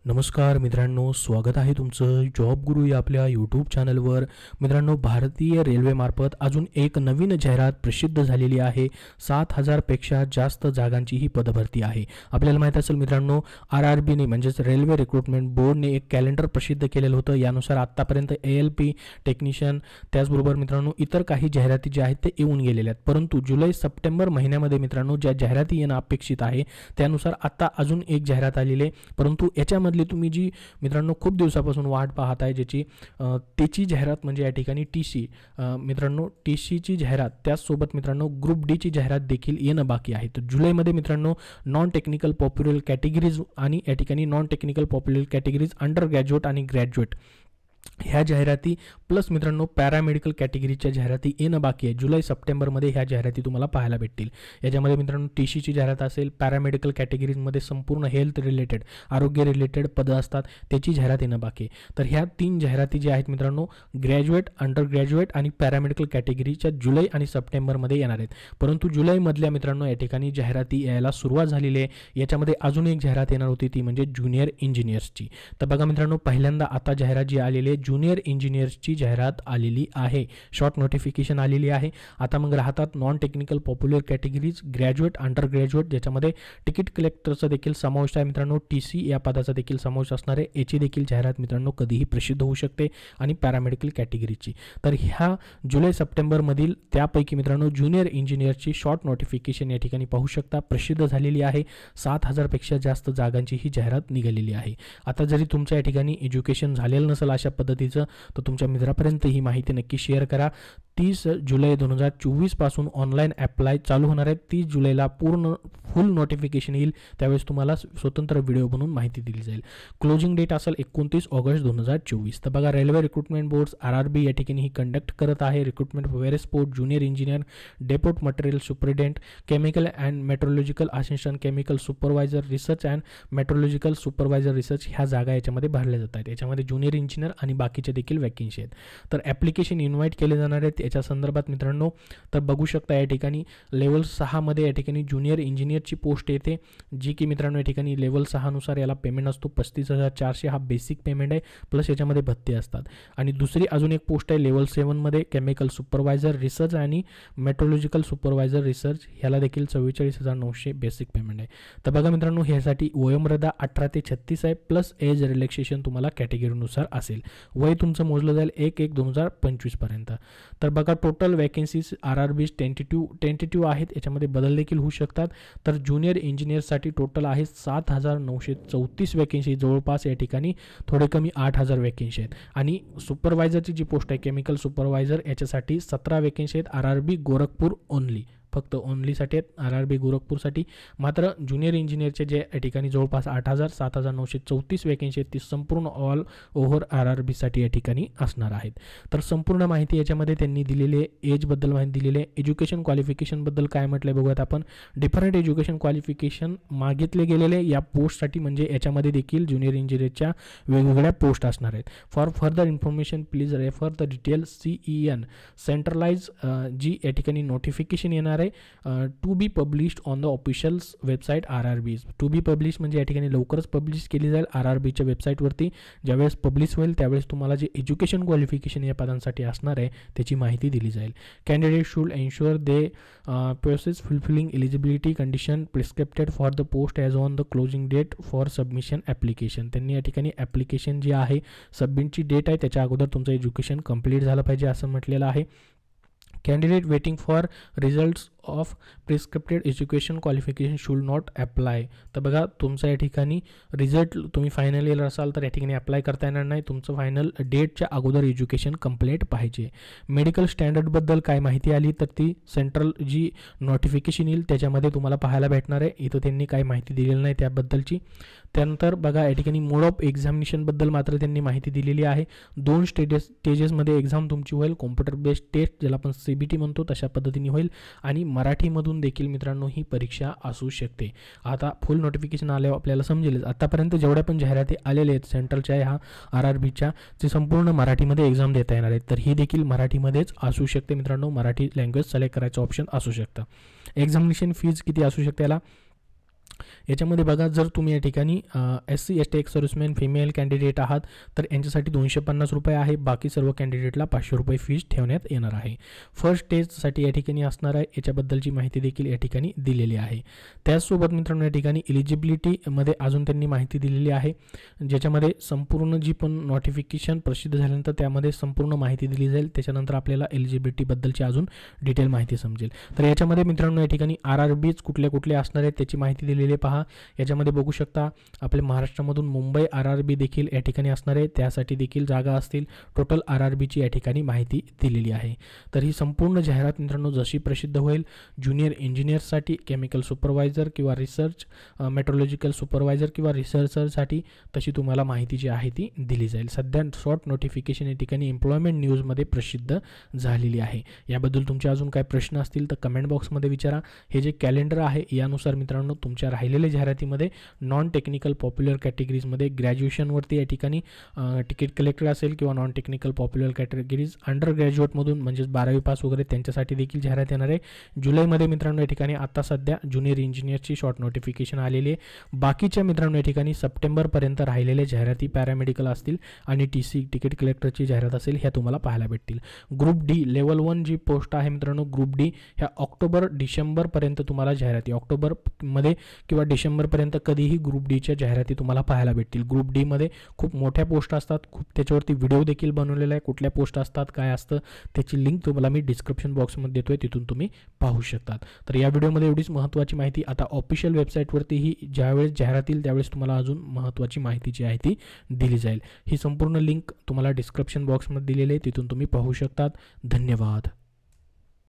नमस्कार मित्रांनो, स्वागत आहे तुमचं जॉब गुरु या आपल्या यूट्यूब चॅनलवर. मित्रांनो, भारतीय रेल्वेमार्फत अजून एक नवीन जाहिरात प्रसिद्ध झालेली आहे. 7,000 पेक्षा जास्त जागांची ही पदभरती आहे. आपल्याला माहीत असेल मित्रांनो, RRBने म्हणजेच रेल्वे रिक्रुटमेंट बोर्डने एक कॅलेंडर प्रसिद्ध केलेलं होतं. यानुसार आत्तापर्यंत ALP टेक्निशियन त्याचबरोबर मित्रांनो इतर काही जाहिराती ज्या आहेत ते येऊन गेलेल्या आहेत. परंतु जुलै-सप्टेंबर महिन्यामध्ये मित्रांनो ज्या जाहिराती येणं अपेक्षित आहे त्यानुसार आता अजून एक जाहिरात आलेली आहे. परंतु याच्यामध्ये तुम्ही जी मित्रांनो खूप दिवसापासून वाट पाहताय ज्याची त्याची जाहिरात म्हणजे या ठिकाणी TC मित्रांनो TCची जाहिरात त्याचसोबत मित्रांनो ग्रुप D ची जाहिरात देखील येणं बाकी आहे. तर जुलैमध्ये मित्रांनो नॉन टेक्निकल पॉप्युलर कॅटेगरीज आणि या ठिकाणी non technical popular categories under graduate आणि ग्रॅज्युएट ह्या जाहिराती प्लस मित्रांनो पॅरामेडिकल कॅटेगरीच्या जाहिराती येणं बाकी आहे. जुलै-सप्टेंबरमध्ये ह्या जाहिराती तुम्हाला पाहायला भेटतील. याच्यामध्ये मित्रांनो TCची जाहिरात असेल, पॅरामेडिकल कॅटेगरीजमध्ये संपूर्ण हेल्थ रिलेटेड आरोग्य रिलेटेड पदं असतात त्याची जाहिरात येणं बाकी आहे. तर ह्या 3 जाहिराती ज्या आहेत मित्रांनो ग्रॅज्युएट, अंडर ग्रॅज्युएट आणि पॅरामेडिकल कॅटेगरीच्या जुलै आणि सप्टेंबरमध्ये येणार आहेत. परंतु जुलैमधल्या मित्रांनो या ठिकाणी जाहिराती यायला सुरुवात झालेली आहे. याच्यामध्ये अजून एक जाहिरात येणार होती ती म्हणजे ज्युनियर इंजिनियर्सची. तर बघा मित्रांनो, पहिल्यांदा आता जाहिरात जी आलेली आहे ज्युनियर इंजिनियर्सची जाहिरात आलेली आहे. शॉर्ट नोटिफिकेशन आलेली आहे. आता मग राहतात non technical popular categories, graduate, under graduate ज्याच्यामध्ये तिकीट कलेक्टरचा देखील समावेश आहे मित्रांनो. TC या पदाचा देखील समावेश असणार आहे. याची देखील जाहिरात मित्रांनो कधीही प्रसिद्ध होऊ शकते आणि पॅरामेडिकल कॅटेगरीची. तर ह्या जुलै-सप्टेंबरमधील त्यापैकी मित्रांनो ज्युनियर इंजिनियरची शॉर्ट नोटिफिकेशन या ठिकाणी पाहू शकता प्रसिद्ध झालेली आहे. 7,000 पेक्षा जास्त जागांची ही जाहिरात निघालेली आहे. आता जरी तुमच्या या ठिकाणी एज्युकेशन झालेलं नसेल अशा पद्धतीचं तर तुमच्या मित्रापर्यंत ही माहिती नक्की शेअर करा. 30 जुलै 2024 पासून ऑनलाईन अप्लाय चालू होणार आहे. 30 जुलैला पूर्ण फुल नोटिफिकेशन येईल. त्यावेळेस तुम्हाला स्वतंत्र व्हिडिओ बनवून माहिती दिली जाईल. क्लोजिंग डेट असेल 29 ऑगस्ट 2024. तर बघा रेल्वे रिक्रुटमेंट बोर्ड्स RRB या ठिकाणी ही कंडक्ट करत आहे recruitment where port junior engineer, depot material superintendent, chemical and metrological assistant, chemical supervisor research and metrological supervisor research ह्या जागा याच्यामध्ये भरल्या जात आहेत. याच्यामध्ये ज्युनियर इंजिनियर आणि बाकीचे देखील वॅकन्सी आहेत. तर ॲप्लिकेशन इन्व्हाइट केले जाणार आहेत. याच्या संदर्भात मित्रांनो तर बघू शकता या ठिकाणी लेवल 6 मध्ये या ठिकाणी ज्युनियर इंजिनियरची पोस्ट येते जी की मित्रांनो या ठिकाणी लेवल 6 नुसार याला पेमेंट असतो 35,400 हा बेसिक पेमेंट आहे. प्लस याच्यामध्ये भत्ते असतात. आणि दुसरी अजून एक पोस्ट आहे लेवल 7 मध्ये केमिकल सुपरवायझर रिसर्च आणि मेट्रोलॉजिकल सुपरवायझर रिसर्च ह्याला देखील 44,900 बेसिक पेमेंट आहे. तर बघा मित्रांनो ह्यासाठी वयोमर्यादा 18 ते 36 आहे. प्लस एज रिलॅक्सेशन तुम्हाला कॅटेगरीनुसार असेल. वय तुमचं मोजलं जाईल 1/1/2025 पर्यंत. तर बघा टोटल वॅकन्सीज RRB टेंटेटिव्ह आहेत. याच्यामध्ये बदल देखील होऊ शकतात. तर ज्युनियर इंजिनियरसाठी टोटल आहे 7,934 वॅकन्सी. जवळपास या ठिकाणी थोडे कमी 8,000 वॅकन्सी आहेत. आणि सुपरवायझरची जी पोस्ट आहे केमिकल सुपरवायझर याच्यासाठी 17 वॅकन्सी आहेत. RRB गोरखपूर ओनली, फक्त ओनलीसाठी आहेत RRB गोरखपूरसाठी. मात्र ज्युनियर इंजिनियरचे जे या ठिकाणी जवळपास 8,000 7,934 वॅकन्सी आहेत ती संपूर्ण ऑल ओव्हर RRBसाठी या ठिकाणी असणार आहेत. तर संपूर्ण माहिती याच्यामध्ये त्यांनी दिलेली आहे. एजबद्दल माहिती दिलेली आहे. एज्युकेशन क्वालिफिकेशनबद्दल काय म्हटलं आहे बघूयात आपण. डिफरंट एज्युकेशन क्वालिफिकेशन मागितले गेलेले या पोस्टसाठी म्हणजे याच्यामध्ये देखील ज्युनियर इंजिनियरच्या वेगवेगळ्या पोस्ट असणार आहेत. For further information please refer the detail CEN centralise जी या ठिकाणी नोटिफिकेशन येणार to be published on the officials website RRB. To be publish म्हणजे या ठिकाणी लवकरच पब्लिश केली जाईल RRBच्या वेबसाईटवरती. ज्यावेळेस पब्लिश होईल त्यावेळेस तुम्हाला जे एज्युकेशन क्वालिफिकेशन या पदांसाठी असणार आहे त्याची माहिती दिली जाईल. Candidate should ensure they process fulfilling eligibility condition prescripted for the post as on the closing date for submission application. त्यांनी या ठिकाणी ॲप्लिकेशन जी आहे सबमिटची डेट आहे त्याच्या अगोदर तुमचं एज्युकेशन कंप्लीट झालं पाहिजे असं म्हटलेलं आहे. Candidate waiting for results of prescripted education qualification should not apply. तर बघा तुमचा या ठिकाणी रिझल्ट तुम्ही फायनल इयर असाल तर या ठिकाणी अप्लाय करता येणार नाही. तुमचं फायनल डेटच्या अगोदर एज्युकेशन कंप्लीट पाहिजे. मेडिकल स्टँडर्डबद्दल काय माहिती आली तर ती सेंट्रल जी नोटिफिकेशन येईल त्याच्यामध्ये तुम्हाला पाहायला भेटणार आहे. इथं त्यांनी काही माहिती दिलेली नाही त्याबद्दलची. त्यानंतर बघा या ठिकाणी मोड ऑफ एक्झामिनेशनबद्दल मात्र त्यांनी माहिती दिलेली आहे. 2 स्टेजेसमध्ये एक्झाम तुमची होईल. कॉम्प्युटर बेस्ड टेस्ट ज्याला आपण CBT म्हणतो तशा पद्धतीने होईल. आणि मराठीमधून देखील मित्रांनो ही परीक्षा असू शकते. आता फुल नोटिफिकेशन आल्यावर आपल्याला समजेलच. आतापर्यंत जेवढ्या पण जाहिराती आलेल्या आहेत सेंट्रलच्या ह्या RRBच्या ते संपूर्ण मराठीमध्ये एक्झाम देता येणार आहेत. तर ही देखील मराठीमध्येच असू शकते मित्रांनो. मराठी लँग्वेज सिलेक्ट करायचं ऑप्शन असू शकतं. एक्झामिनेशन फीज किती असू शकते याला याच्यामध्ये बघा, जर तुम्ही या ठिकाणी SC ST ex serviceman female candidate आहात तर यांच्यासाठी 250 रुपये आहे. बाकी सर्व कॅन्डिडेटला 500 रुपये फीज ठेवण्यात येणार आहे. फर्स्ट टेस्टसाठी या ठिकाणी असणार आहे, याच्याबद्दलची माहिती देखील या ठिकाणी दिलेली आहे. त्याचसोबत मित्रांनो या ठिकाणी एलिजिबिलिटीमध्ये अजून त्यांनी माहिती दिलेली आहे, ज्याच्यामध्ये संपूर्ण जी पण नोटिफिकेशन प्रसिद्ध झाल्यानंतर त्यामध्ये संपूर्ण माहिती दिली जाईल. त्याच्यानंतर आपल्याला एलिजिबिलिटीबद्दलची अजून डिटेल माहिती समजेल. तर याच्यामध्ये मित्रांनो या ठिकाणी RRBs कुठले कुठले असणार आहेत त्याची माहिती दिलेली आहे. पहा, याच्यामध्ये बघू शकता आपल्या महाराष्ट्रामधून मुंबई RRB देखील या ठिकाणी असणार आहे, त्यासाठी देखील जागा असतील. टोटल RRBची या ठिकाणी माहिती दिलेली आहे. तर ही संपूर्ण जाहिरात मित्रांनो जशी प्रसिद्ध होईल, ज्युनियर इंजिनियर्ससाठी, केमिकल सुपरवायझर किंवा रिसर्च मेट्रोलॉजिकल सुपरवायझर किंवा रिसर्चरसाठी तशी तुम्हाला माहिती जी आहे ती दिली जाईल. सध्या शॉर्ट नोटिफिकेशन या ठिकाणी एम्प्लॉयमेंट न्यूजमध्ये प्रसिद्ध झालेली आहे. याबद्दल तुमचे अजून काय प्रश्न असतील तर कमेंट बॉक्समध्ये विचारा. हे जे कॅलेंडर आहे यानुसार मित्रांनो तुमच्या राहिलेल्या जाहिरातीमध्ये नॉन टेक्निकल पॉप्युलर कॅटेगरीजमध्ये ग्रॅज्युएशनवरती या ठिकाणी तिकीट कलेक्टर असेल किंवा non technical popular categories under ग्रॅज्युएटमधून म्हणजेच 12वी पास वगैरे त्यांच्यासाठी देखील जाहिरात येणार आहे. जुलैमध्ये मित्रांनो या ठिकाणी आता सध्या ज्युनियर इंजिनियरची शॉर्ट नोटिफिकेशन आलेली आहे. बाकीच्या मित्रांनो या ठिकाणी सप्टेंबरपर्यंत राहिलेल्या जाहिराती पॅरामेडिकल असतील आणि TC तिकीट कलेक्टरची जाहिरात असेल ह्या तुम्हाला पाहायला भेटतील. ग्रुप D लेवल 1 जी पोस्ट आहे मित्रांनो, ग्रुप D ह्या ऑक्टोबर-डिसेंबरपर्यंत तुम्हाला जाहिराती, ऑक्टोबरमध्ये किंवा डिसेंबरपर्यंत कधीही ग्रुप Dच्या जाहिराती तुम्हाला पाहायला भेटतील. ग्रुप D मध्ये खूप मोठ्या पोस्ट असतात, खूप त्याच्यावरती व्हिडिओ देखील बनवलेला आहे. कुठल्या पोस्ट असतात, काय असतं त्याची लिंक तुम्हाला मी डिस्क्रिप्शन बॉक्समध्ये देतोय, तिथून तुम्ही पाहू शकतात. तर या व्हिडिओमध्ये एवढीच महत्त्वाची माहिती. आता ऑफिशियल वेबसाईटवरतीही ज्यावेळेस जाहिरात येईल त्यावेळेस तुम्हाला अजून महत्त्वाची माहिती जी आहे ती दिली जाईल. ही संपूर्ण लिंक तुम्हाला डिस्क्रिप्शन बॉक्समध्ये दिलेली आहे, तिथून तुम्ही पाहू शकतात. धन्यवाद.